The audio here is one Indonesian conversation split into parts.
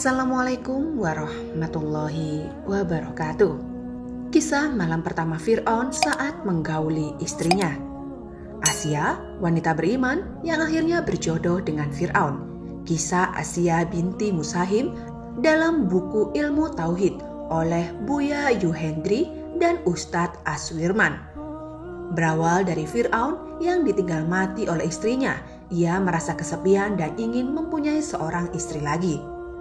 Assalamualaikum warahmatullahi wabarakatuh. Kisah malam pertama Fir'aun saat menggauli istrinya. Asia, wanita beriman yang akhirnya berjodoh dengan Fir'aun. Kisah Asia binti Musahim dalam buku Ilmu Tauhid oleh Buya Yuhendri dan Ustadz Aswirman. Berawal dari Fir'aun yang ditinggal mati oleh istrinya, ia merasa kesepian dan ingin mempunyai seorang istri lagi.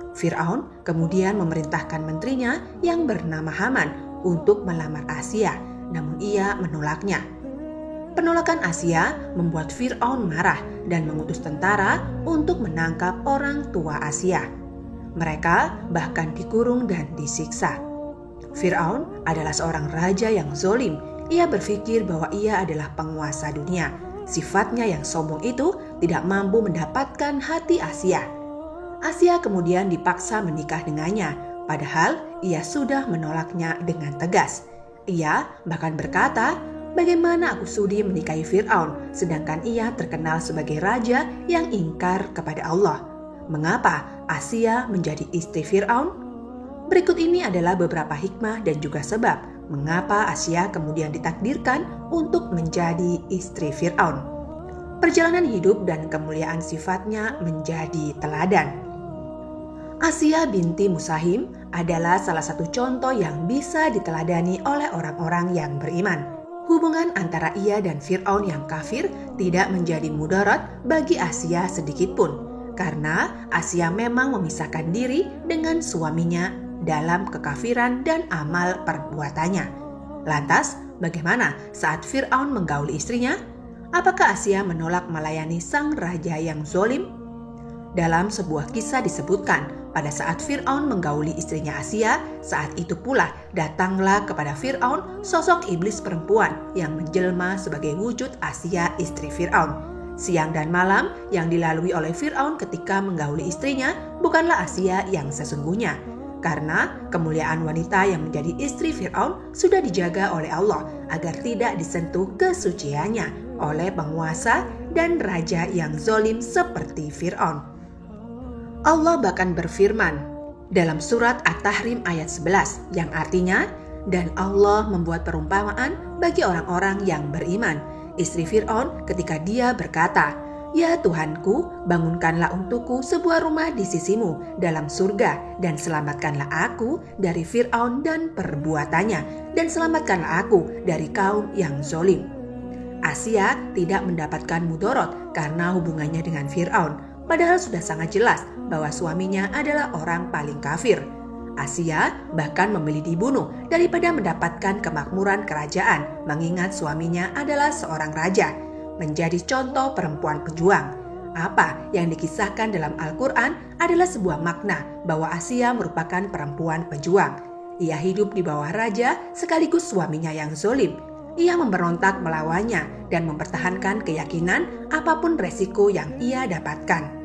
Fir'aun kemudian memerintahkan menterinya yang bernama Haman untuk melamar Asia, namun ia menolaknya. Penolakan Asia membuat Fir'aun marah dan mengutus tentara untuk menangkap orang tua Asia. Mereka bahkan dikurung dan disiksa. Fir'aun adalah seorang raja yang zalim. Ia berpikir bahwa ia adalah penguasa dunia. Sifatnya yang sombong itu tidak mampu mendapatkan hati Asia. Asia kemudian dipaksa menikah dengannya, padahal ia sudah menolaknya dengan tegas. Ia bahkan berkata, "Bagaimana aku sudi menikahi Fir'aun, sedangkan ia terkenal sebagai raja yang ingkar kepada Allah? Mengapa Asia menjadi istri Fir'aun?" Berikut ini adalah beberapa hikmah dan juga sebab mengapa Asia kemudian ditakdirkan untuk menjadi istri Fir'aun. Perjalanan hidup dan kemuliaan sifatnya menjadi teladan. Asia binti Musahim adalah salah satu contoh yang bisa diteladani oleh orang-orang yang beriman. Hubungan antara ia dan Fir'aun yang kafir tidak menjadi mudarat bagi Asia sedikit pun, karena Asia memang memisahkan diri dengan suaminya dalam kekafiran dan amal perbuatannya. Lantas, bagaimana saat Fir'aun menggauli istrinya? Apakah Asia menolak melayani sang raja yang zalim? Dalam sebuah kisah disebutkan, pada saat Fir'aun menggauli istrinya Asia, saat itu pula datanglah kepada Fir'aun sosok iblis perempuan yang menjelma sebagai wujud Asia istri Fir'aun. Siang dan malam yang dilalui oleh Fir'aun ketika menggauli istrinya bukanlah Asia yang sesungguhnya, karena kemuliaan wanita yang menjadi istri Fir'aun sudah dijaga oleh Allah agar tidak disentuh kesuciannya oleh penguasa dan raja yang zalim seperti Fir'aun. Allah bahkan berfirman dalam surat At-Tahrim ayat 11 yang artinya, "Dan Allah membuat perumpamaan bagi orang-orang yang beriman." Istri Fir'aun ketika dia berkata, "Ya Tuhanku, bangunkanlah untukku sebuah rumah di sisimu dalam surga dan selamatkanlah aku dari Fir'aun dan perbuatannya dan selamatkanlah aku dari kaum yang zalim." Asia tidak mendapatkan mudorot karena hubungannya dengan Fir'aun. Padahal sudah sangat jelas bahwa suaminya adalah orang paling kafir. Asia bahkan memilih dibunuh daripada mendapatkan kemakmuran kerajaan, mengingat suaminya adalah seorang raja, menjadi contoh perempuan pejuang. Apa yang dikisahkan dalam Al-Quran adalah sebuah makna bahwa Asia merupakan perempuan pejuang. Ia hidup di bawah raja sekaligus suaminya yang zalim. Ia memberontak melawannya dan mempertahankan keyakinan apapun resiko yang ia dapatkan.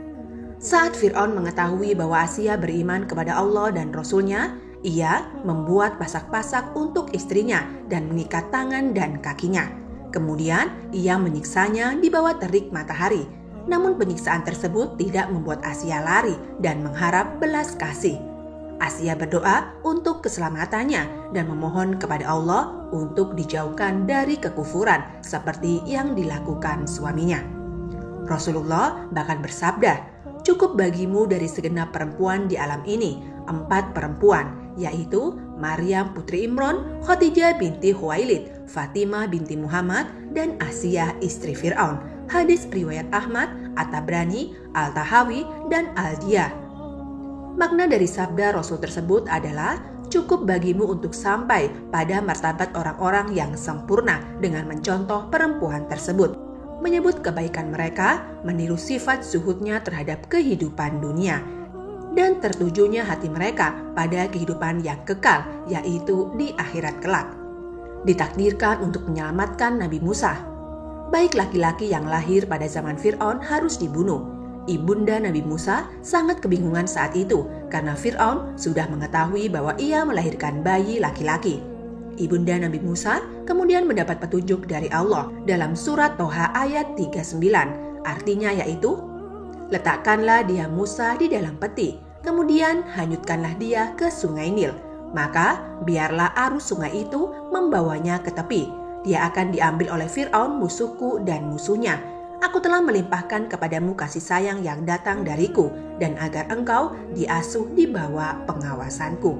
Saat Fir'aun mengetahui bahwa Asia beriman kepada Allah dan Rasul-Nya, ia membuat pasak-pasak untuk istrinya dan mengikat tangan dan kakinya. Kemudian ia menyiksanya di bawah terik matahari. Namun penyiksaan tersebut tidak membuat Asia lari dan mengharap belas kasih. Asia berdoa untuk keselamatannya dan memohon kepada Allah untuk dijauhkan dari kekufuran seperti yang dilakukan suaminya. Rasulullah bahkan bersabda, "Cukup bagimu dari segenap perempuan di alam ini 4 perempuan, yaitu Maryam putri Imran, Khadijah binti Khuwailid, Fatimah binti Muhammad, dan Asia istri Fir'aun." Hadis riwayat Ahmad, At-Tabrani, Al-Tahawi, dan Al-Diyah. Makna dari sabda Rasul tersebut adalah cukup bagimu untuk sampai pada martabat orang-orang yang sempurna dengan mencontoh perempuan tersebut, menyebut kebaikan mereka, meniru sifat zuhudnya terhadap kehidupan dunia, dan tertujunya hati mereka pada kehidupan yang kekal, yaitu di akhirat kelak. Ditakdirkan untuk menyelamatkan Nabi Musa. Baik laki-laki yang lahir pada zaman Fir'aun harus dibunuh. Ibunda Nabi Musa sangat kebingungan saat itu karena Fir'aun sudah mengetahui bahwa ia melahirkan bayi laki-laki. Ibunda Nabi Musa kemudian mendapat petunjuk dari Allah dalam surat Toha ayat 39. Artinya yaitu, "Letakkanlah dia Musa di dalam peti, kemudian hanyutkanlah dia ke sungai Nil. Maka biarlah arus sungai itu membawanya ke tepi. Dia akan diambil oleh Fir'aun musuhku dan musuhnya. Aku telah melimpahkan kepadamu kasih sayang yang datang dariku, dan agar engkau diasuh di bawah pengawasanku.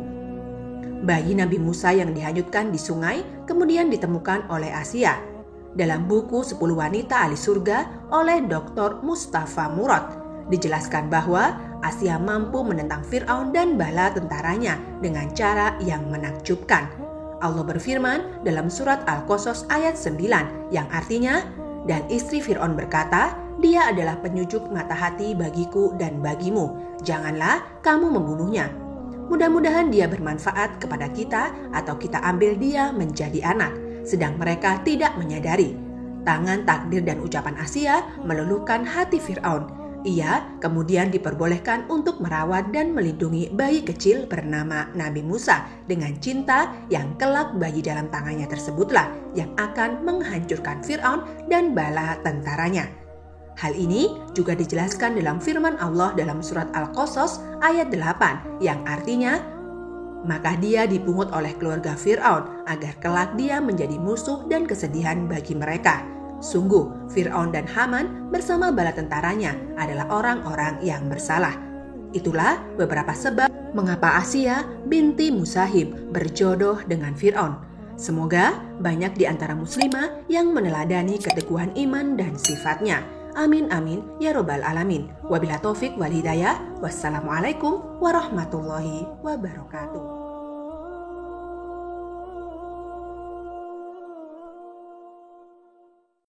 Bayi Nabi Musa yang dihanyutkan di sungai kemudian ditemukan oleh Asia. Dalam buku 10 Wanita Ahli Surga oleh Dr. Mustafa Murad, dijelaskan bahwa Asia mampu menentang Fir'aun dan bala tentaranya dengan cara yang menakjubkan. Allah berfirman dalam surat Al-Qasas ayat 9 yang artinya, dan istri Fir'aun berkata, dia adalah penyujuk mata hati bagiku dan bagimu. Janganlah kamu membunuhnya. Mudah-mudahan dia bermanfaat kepada kita atau kita ambil dia menjadi anak. Sedang mereka tidak menyadari. Tangan takdir dan ucapan Asia meluluhkan hati Fir'aun. Ia kemudian diperbolehkan untuk merawat dan melindungi bayi kecil bernama Nabi Musa dengan cinta yang kelak bayi dalam tangannya tersebutlah yang akan menghancurkan Fir'aun dan bala tentaranya. Hal ini juga dijelaskan dalam firman Allah dalam surat Al-Qasas ayat 8 yang artinya, maka dia dipungut oleh keluarga Fir'aun agar kelak dia menjadi musuh dan kesedihan bagi mereka. Sungguh, Fir'aun dan Haman bersama bala tentaranya adalah orang-orang yang bersalah. Itulah beberapa sebab mengapa Asia binti Musahib berjodoh dengan Fir'aun. Semoga banyak di antara muslimah yang meneladani keteguhan iman dan sifatnya. Amin amin ya robbal alamin. Wabillahi taufik wal hidayah. Wassalamualaikum warahmatullahi wabarakatuh.